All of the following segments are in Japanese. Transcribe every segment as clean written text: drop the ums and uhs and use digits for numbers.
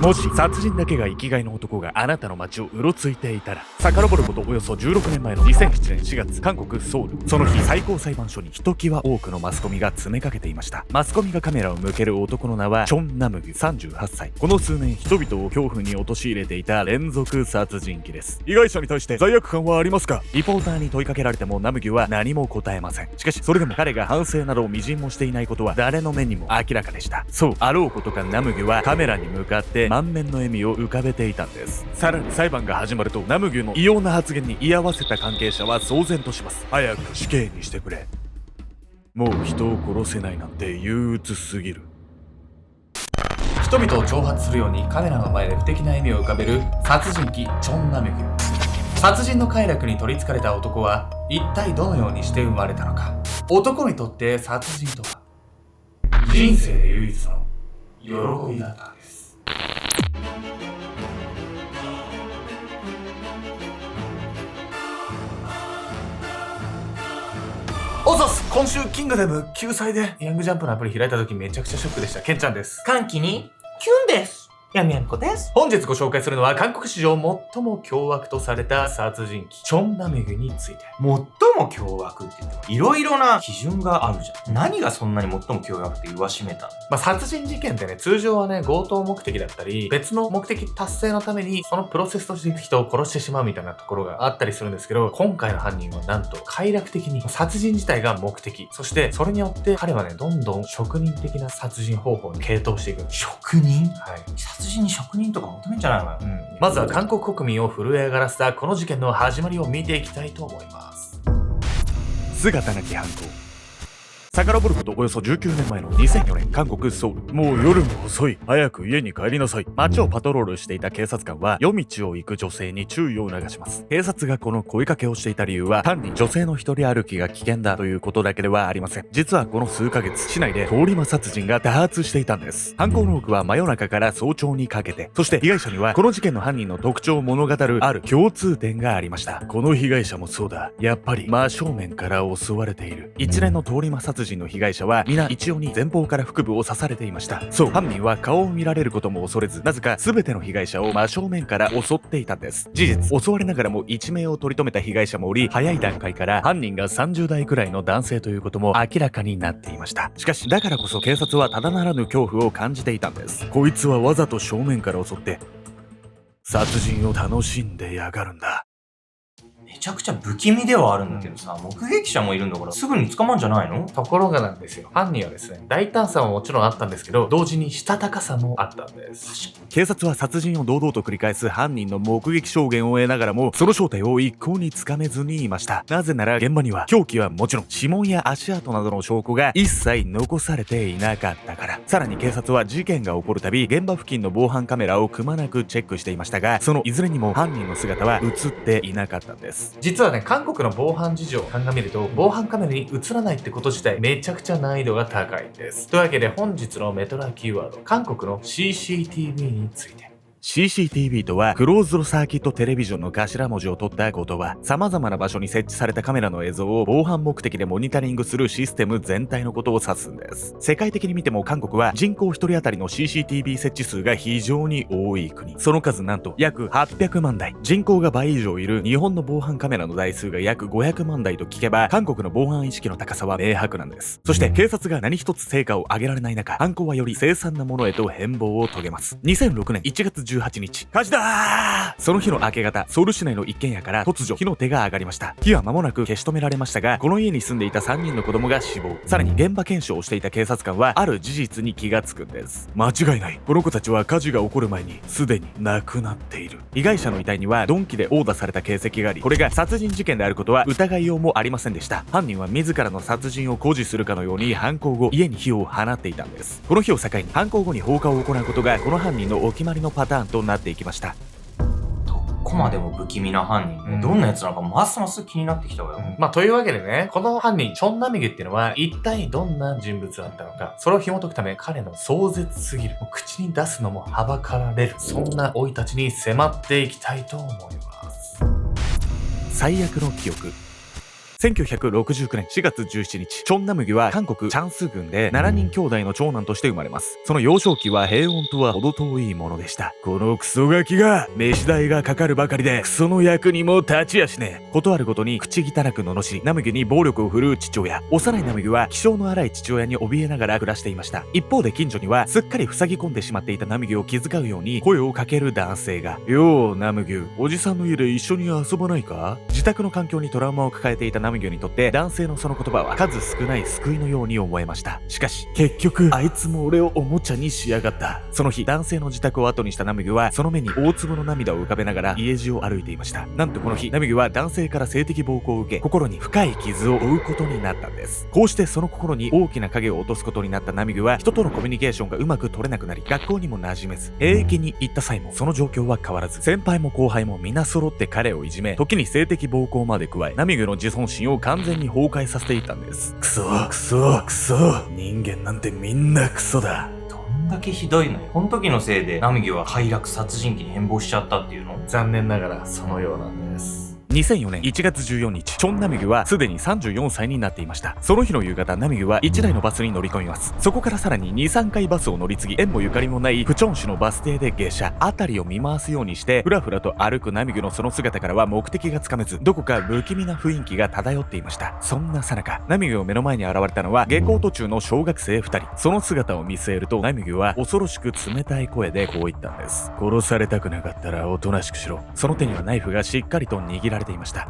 もし殺人だけが生きがいの男があなたの街をうろついていたら、遡ることおよそ16年前の2007年4月、韓国ソウル。その日、最高裁判所にひときわ多くのマスコミが詰めかけていました。マスコミがカメラを向ける男の名はチョン・ナムギュ38歳。この数年人々を恐怖に陥れていた連続殺人鬼です。被害者に対して罪悪感はありますか？リポーターに問いかけられてもナムギュは何も答えません。しかしそれでも彼が反省などを微塵もしていないことは誰の目にも明らかでした。そうあろうことかナムギュはカメラに向かって満面の笑みを浮かべていたんです。さらに裁判が始まると、ナムギュの異様な発言に居合わせた関係者は騒然とします。早く死刑にしてくれ。もう人を殺せないなんて憂鬱すぎる。人々を挑発するようにカメラの前で不敵な笑みを浮かべる殺人鬼チョン・ナムギュ。殺人の快楽に取りつかれた男は一体どのようにして生まれたのか。男にとって殺人とは人生で唯一の喜びだったんです。おざす。今週キングダム救済でヤングジャンプのアプリ開いた時めちゃくちゃショックでした。ケンちゃんです。歓喜にキュンです。やみやみこです。本日ご紹介するのは韓国史上最も凶悪とされた殺人鬼チョン・ナムギュについて。最も凶悪って言ってもいろいろな基準があるじゃん。何がそんなに最も凶悪って言わしめたの？殺人事件ってね、通常はね、強盗目的だったり、別の目的達成のために、そのプロセスとして人を殺してしまうみたいなところがあったりするんですけど、今回の犯人はなんと快楽的に殺人自体が目的。そして、それによって彼はね、どんどん職人的な殺人方法に傾倒していく。職人？はい。殺人に職人とか求めんじゃないのよ。まずは韓国国民を震え上がらせたこの事件の始まりを見ていきたいと思います。姿なき犯行。遡ることおよそ19年前の2004年、韓国ソウル。もう夜も遅い。早く家に帰りなさい。街をパトロールしていた警察官は夜道を行く女性に注意を促します。警察がこの声かけをしていた理由は、単に女性の一人歩きが危険だということだけではありません。実はこの数ヶ月、市内で通り魔殺人が多発していたんです。犯行の多くは真夜中から早朝にかけて、そして被害者にはこの事件の犯人の特徴を物語るある共通点がありました。この被害者もそうだ。やっぱり真正面から襲われている。一連の通り魔殺人の被害者は皆一様に前方から腹部を刺されていました。そう、犯人は顔を見られることも恐れず、なぜか全ての被害者を真正面から襲っていたんです。事実、襲われながらも一命を取り留めた被害者もおり、早い段階から犯人が30代くらいの男性ということも明らかになっていました。しかし、だからこそ警察はただならぬ恐怖を感じていたんです。こいつはわざと正面から襲って殺人を楽しんでやがるんだ。めちゃくちゃ不気味ではあるんだけどさ、目撃者もいるんだからすぐに捕まんじゃないの？ところがなんですよ。犯人はですね、大胆さももちろんあったんですけど、同時にしたたかさもあったんです。警察は殺人を堂々と繰り返す犯人の目撃証言を得ながらも、その正体を一向につかめずにいました。なぜなら現場には凶器はもちろん指紋や足跡などの証拠が一切残されていなかったから。さらに警察は事件が起こるたび、現場付近の防犯カメラをくまなくチェックしていましたが、そのいずれにも犯人の姿は映っていなかったんです。実はね、韓国の防犯事情を鑑みると、防犯カメラに映らないってこと自体めちゃくちゃ難易度が高いんです。というわけで本日のメトラキーワード、韓国の CCTV について。CCTV とはクローズドサーキットテレビジョンの頭文字を取った言葉。様々な場所に設置されたカメラの映像を防犯目的でモニタリングするシステム全体のことを指すんです。世界的に見ても韓国は人口1人当たりの CCTV 設置数が非常に多い国。その数なんと約800万台。人口が倍以上いる日本の防犯カメラの台数が約500万台と聞けば、韓国の防犯意識の高さは明白なんです。そして警察が何一つ成果を上げられない中、犯行はより凄惨なものへと変貌を遂げます。2006年1月18日、火事だー！その日の明け方、ソウル市内の一軒家から突如火の手が上がりました。火は間もなく消し止められましたが、この家に住んでいた3人の子供が死亡。さらに現場検証をしていた警察官はある事実に気がつくんです。間違いない。この子たちは火事が起こる前にすでに亡くなっている。被害者の遺体には鈍器で殴打された形跡があり、これが殺人事件であることは疑いようもありませんでした。犯人は自らの殺人を誇示するかのように犯行後家に火を放っていたんです。この日を境に犯行後に放火を行うことがこの犯人のお決まりのパターンとなっていきました。どこまでも不気味な犯人、どんなやつなのかますます気になってきたわよ。というわけでね、この犯人チョン・ナミギュっていうのは一体どんな人物だったのか、それを紐解くため彼の壮絶すぎる、口に出すのもはばかられる、そんな生い立ちに迫っていきたいと思います。最悪の記憶。1969年4月17日、チョン・ナムギは韓国チャンス郡で7人兄弟の長男として生まれます。その幼少期は平穏とは程遠いものでした。このクソガキが飯代がかかるばかりでクソの役にも立ちやしねえ。ことあるごとに口汚く罵り、ナムギに暴力を振るう父親。幼いナムギは気性の荒い父親に怯えながら暮らしていました。一方で近所にはすっかり塞ぎ込んでしまっていたナムギを気遣うように声をかける男性が。ようナムギ、おじさんの家で一緒に遊ばないか。自宅の環境にトラウマを抱えていたナムギにとって男性のその言葉は数少ない救いのように思えました。しかし結局あいつも俺をおもちゃにしやがった。その日、男性の自宅を後にしたナムギはその目に大粒の涙を浮かべながら家路を歩いていました。なんとこの日、ナムギは男性から性的暴行を受け、心に深い傷を負うことになったんです。こうしてその心に大きな影を落とすことになったナムギは人とのコミュニケーションがうまく取れなくなり、学校にも馴染めず、兵役に行った際もその状況は変わらず、先輩も後輩も皆揃って彼をいじめ、時に性的暴行まで加え、ナムギの自尊心を完全に崩壊させていたんです。クソクソクソ、人間なんてみんなクソだ。どんだけひどいのよ。この時のせいでナムギは快楽殺人鬼に変貌しちゃったっていうの？残念ながらそのようなんです。2004年1月14日、チョン・ナムギはすでに34歳になっていました。その日の夕方、ナムギは1台のバスに乗り込みます。そこからさらに 2,3 回バスを乗り継ぎ、縁もゆかりもないプチョン市のバス停で下車。辺りを見回すようにしてふらふらと歩くナムギのその姿からは目的がつかめず、どこか不気味な雰囲気が漂っていました。そんなさなか、ナムギを目の前に現れたのは下校途中の小学生2人。その姿を見据えると、ナムギは恐ろしく冷たい声でこう言ったんです。殺されたくなかったらおとなしくしろ。その手にはナイフがしっかりと握られていました。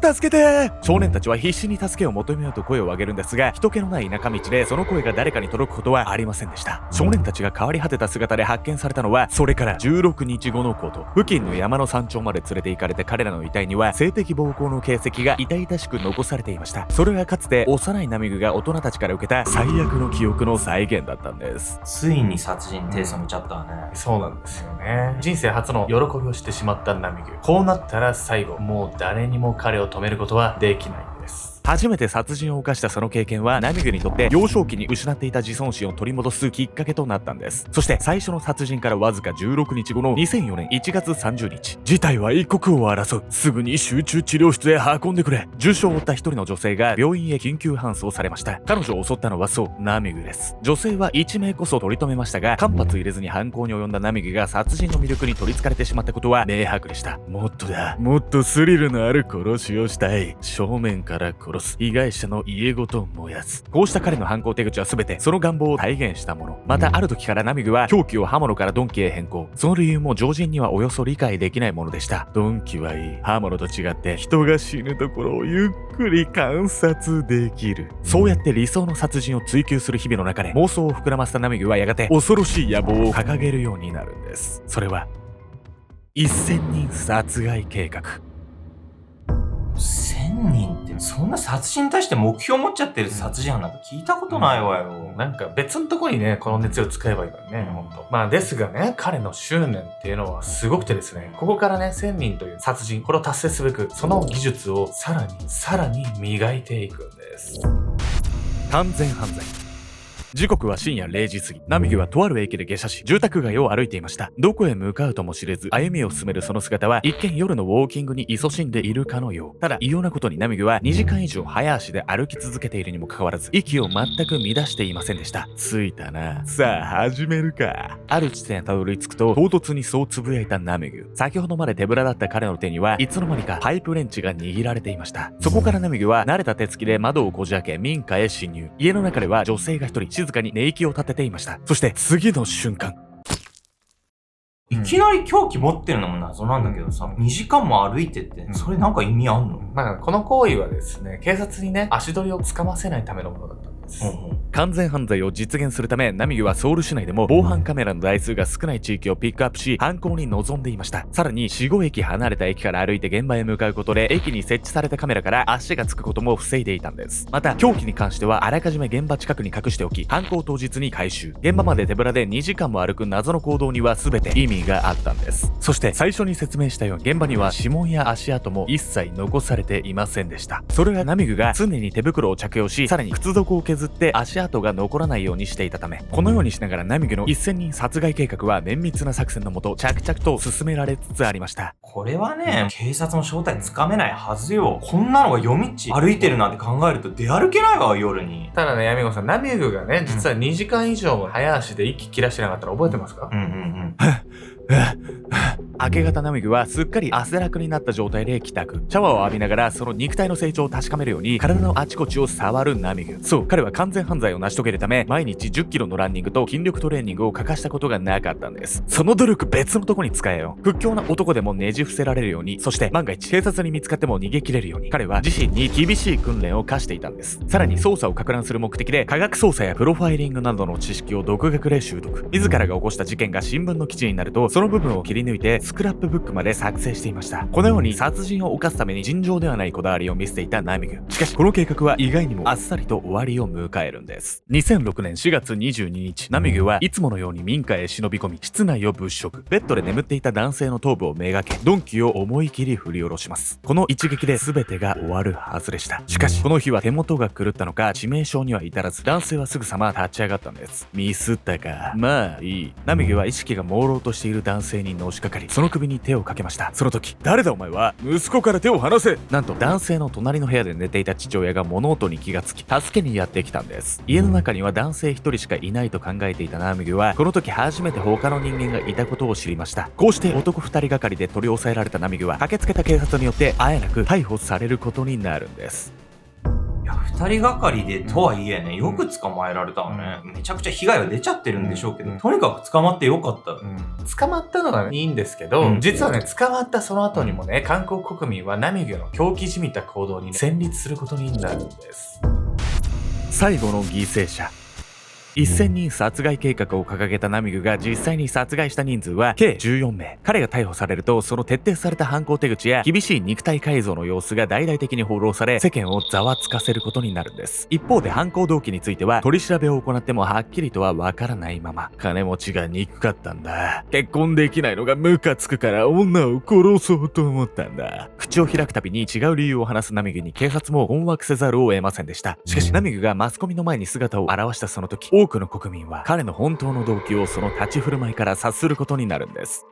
助けて。少年たちは必死に助けを求めようと声を上げるんですが、人気のない田舎道でその声が誰かに届くことはありませんでした。少年たちが変わり果てた姿で発見されたのはそれから16日後のこと。付近の山の山頂まで連れて行かれて、彼らの遺体には性的暴行の形跡が痛々しく残されていました。それはかつて幼いナムギが大人たちから受けた最悪の記憶の再現だったんです。ついに殺人に手染めちゃったわね。そうなんですよね。人生初の喜びをしてしまったナムギ。こうなったら最後、もう誰にも彼を止めることはできないんです。初めて殺人を犯したその経験はナムギにとって幼少期に失っていた自尊心を取り戻すきっかけとなったんです。そして最初の殺人からわずか16日後の2004年1月30日、事態は一刻を争う。すぐに集中治療室へ運んでくれ。重傷を負った一人の女性が病院へ緊急搬送されました。彼女を襲ったのはそう、ナムギです。女性は一命こそ取り留めましたが、間髪入れずに犯行に及んだナムギが殺人の魅力に取り憑かれてしまったことは明白でした。もっとスリルのある殺しをしたい。正面から殺す、被害者の家ごと燃やす。こうした彼の犯行手口は全てその願望を体現したもの。またある時からナムギは凶器を刃物から鈍器へ変更。その理由も常人にはおよそ理解できないものでした。鈍器はいい。刃物と違って人が死ぬところをゆっくり観察できる。そうやって理想の殺人を追求する日々の中で妄想を膨らませたナムギはやがて恐ろしい野望を掲げるようになるんです。それは1000人殺害計画。1000人ってそんな殺人に対して目標持っちゃってる殺人犯なんか聞いたことないわよ。なんか別のところにね、この熱を使えばいいのにね、ほんと。まあですがね、彼の執念っていうのはすごくてですね、ここからね、1000人という殺人、これを達成すべく、その技術をさらに磨いていくんです。完全犯罪。時刻は深夜0時過ぎ。ナムギはとある駅で下車し、住宅街を歩いていました。どこへ向かうとも知れず、歩みを進めるその姿は、一見夜のウォーキングに勤しんでいるかのよう。ただ、異様なことにナムギは2時間以上早足で歩き続けているにもかかわらず、息を全く乱していませんでした。着いたな。さあ、始めるか。ある地点へたどり着くと、唐突にそうつぶやいたナムギ。先ほどまで手ぶらだった彼の手には、いつの間にかパイプレンチが握られていました。そこからナムギは、慣れた手つきで窓をこじ開け、民家へ侵入。家の中では女性が一人、静かに寝息を立てていました。そして次の瞬間、いきなり凶器持ってるのも謎なんだけどさ、2時間も歩いてって、それなんか意味あんの？まあこの行為はですね、警察にね、足取りをつかませないためのものだったんです。完全犯罪を実現するため、ナムギはソウル市内でも防犯カメラの台数が少ない地域をピックアップし、犯行に臨んでいました。さらに 4,5 駅離れた駅から歩いて現場へ向かうことで、駅に設置されたカメラから足がつくことも防いでいたんです。また凶器に関してはあらかじめ現場近くに隠しておき、犯行当日に回収。現場まで手ぶらで2時間も歩く謎の行動には全て意味があったんです。そして最初に説明したように、現場には指紋や足跡も一切残されていませんでした。それはナムギが常に手袋を着用し、さらに靴底を削って足跡が残らないようにしていたため、このようにしながらナミグの1000人殺害計画は綿密な作戦のもと着々と進められつつありました。これはね、警察の正体つかめないはずよ。こんなのが夜道歩いてるなんて考えると出歩けないわ、夜に。ただね、ヤミゴさん、ナミグがね、実は2時間以上も早足で息切らしてなかったら覚えてますか？明け方ナミグはすっかり汗だくになった状態で帰宅。シャワーを浴びながらその肉体の成長を確かめるように体のあちこちを触るナミグ。そう、彼は完全犯罪を成し遂げるため毎日10キロのランニングと筋力トレーニングを欠かしたことがなかったんです。その努力別のとこに使えよ。屈強な男でもねじ伏せられるように、そして万が一警察に見つかっても逃げ切れるように、彼は自身に厳しい訓練を課していたんです。さらに捜査を攪乱する目的で科学捜査やプロファイリングなどの知識を独学で習得。自らが起こした事件が新聞の記事になるとその部分を切り抜いてスクラップブックまで作成していました。このように殺人を犯すために尋常ではないこだわりを見せていたナミグ。しかしこの計画は意外にもあっさりと終わりを迎えるんです。2006年4月22日、ナミグはいつものように民家へ忍び込み室内を物色。ベッドで眠っていた男性の頭部をめがけ鈍器を思い切り振り下ろします。この一撃で全てが終わるはずでした。しかしこの日は手元が狂ったのか致命傷には至らず、男性はすぐさま立ち上がったんです。ミスったか、まあいい。ナミグは意識が朦朧としている男性にのしかかり、その首に手をかけました。その時、誰だお前は、息子から手を離せ。なんと男性の隣の部屋で寝ていた父親が物音に気がつき助けにやってきたんです。家の中には男性一人しかいないと考えていたナミグはこの時初めて他の人間がいたことを知りました。こうして男2人がかりで取り押さえられたナミグは駆けつけた警察によってあえなく逮捕されることになるんです。いや、2人がかりでとはいえね、よく捕まえられたわね。めちゃくちゃ被害は出ちゃってるんでしょうけど、とにかく捕まってよかった。捕まったのがいいんですけど、実はね、捕まったその後にもね、韓国国民はナミグの狂気じみた行動に戦慄することになるんです。最後の犠牲者。1000人殺害計画を掲げたナミグが実際に殺害した人数は計14名。彼が逮捕されると、その徹底された犯行手口や厳しい肉体改造の様子が大々的に報道され、世間をざわつかせることになるんです。一方で犯行動機については取り調べを行ってもはっきりとはわからないまま、金持ちが憎かったんだ。結婚できないのがムカつくから女を殺そうと思ったんだ。口を開くたびに違う理由を話すナミグに警察も困惑せざるを得ませんでした。しかしナミグがマスコミの前に姿を現したその時、多くの国民は彼の本当の動機をその立ち振る舞いから察することになるんです。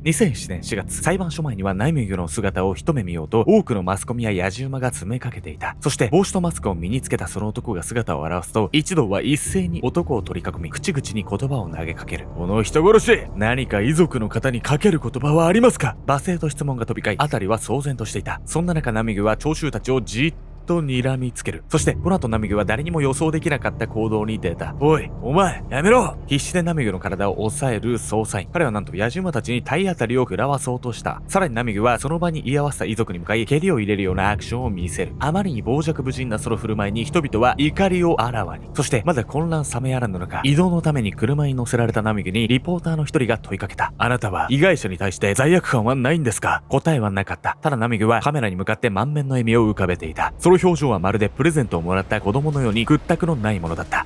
2007年4月、裁判所前にはナミグの姿を一目見ようと多くのマスコミや野じ馬が詰めかけていた。そして帽子とマスクを身につけたその男が姿を現すと、一同は一斉に男を取り囲み口々に言葉を投げかける。この人殺し、何か遺族の方にかける言葉はありますか？罵声と質問が飛び交い、辺りは騒然としていた。そんな中ナミグは聴衆たちをじっと睨みつける。そしてこの後ナミグは誰にも予想できなかった行動に出た。おい、お前やめろ。必死でナミグの体を押さえる捜査員。彼はなんと野じ馬たちに体当たりを食らわそうとした。さらにナミグはその場に居合わせた遺族に向かい蹴りを入れるようなアクションを見せる。あまりに傍若無人なその振る舞いに人々は怒りをあらわに。そしてまだ混乱冷めやらぬのか、移動のために車に乗せられたナミグにリポーターの一人が問いかけた。あなたは被害者に対して罪悪感はないんですか？答えはなかった。ただナミグはカメラに向かって満面の笑みを浮かべていた。その表情はまるでプレゼントをもらった子供のように屈託のないものだった。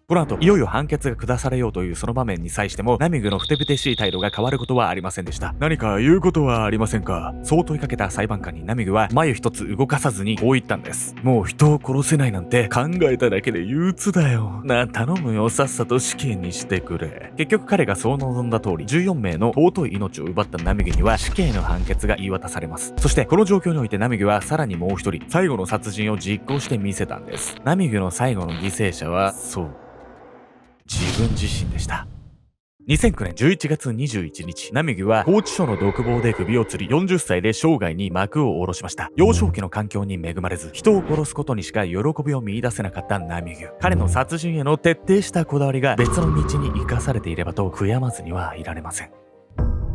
この後、いよいよ判決が下されようというその場面に際しても、ナミグのふてぶてしい態度が変わることはありませんでした。何か言うことはありませんか？そう問いかけた裁判官にナミグは眉一つ動かさずにこう言ったんです。もう人を殺せないなんて考えただけで憂鬱だよ。頼むよ、さっさと死刑にしてくれ。結局彼がそう望んだ通り、14名の尊い命を奪ったナミグには死刑の判決が言い渡されます。そしてこの状況においてナミグはさらにもう一人、最後の殺人を実行してみせたんです。ナミグの最後の犠牲者は、そう、自分自身でした。2009年11月21日、ナミグは拘置所の独房で首を吊り、40歳で生涯に幕を下ろしました。幼少期の環境に恵まれず、人を殺すことにしか喜びを見出せなかったナミグ。彼の殺人への徹底したこだわりが別の道に生かされていればと悔やまずにはいられません。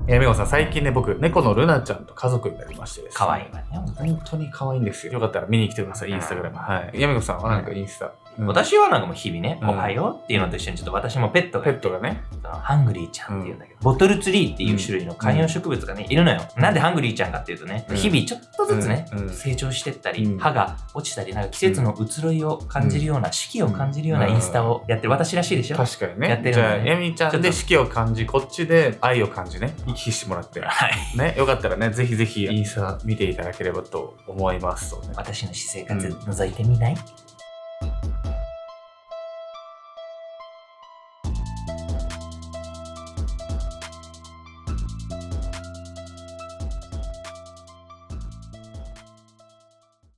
メゴさん、最近ね、僕、猫のルナちゃんと家族になりましてですね。可愛いわね。本当に可愛いんですよ。よかったら見に来てください、インスタグラム。はい。ヤメゴさんはなんかインスタ。私はなんかもう日々ね、おはようっていうのと一緒にちょっと私もペットがね、ハングリーちゃんっていうんだけど、ボトルツリーっていう種類の観葉植物がね、いるのよ。なんでハングリーちゃんかっていうとね、日々ちょっとずつね、成長してったり、歯が落ちたり、なんか季節の移ろいを感じるような、四季を感じるようなインスタをやってる。私らしいでしょ？確かにね。やってるじゃあ、ヤミちゃんで四季を感じ、こっちで愛を感じね、行き来してもらって。はい。ね、よかったらね、ぜひぜひインスタ見ていただければと思いますとね。私の私生活覗いてみない？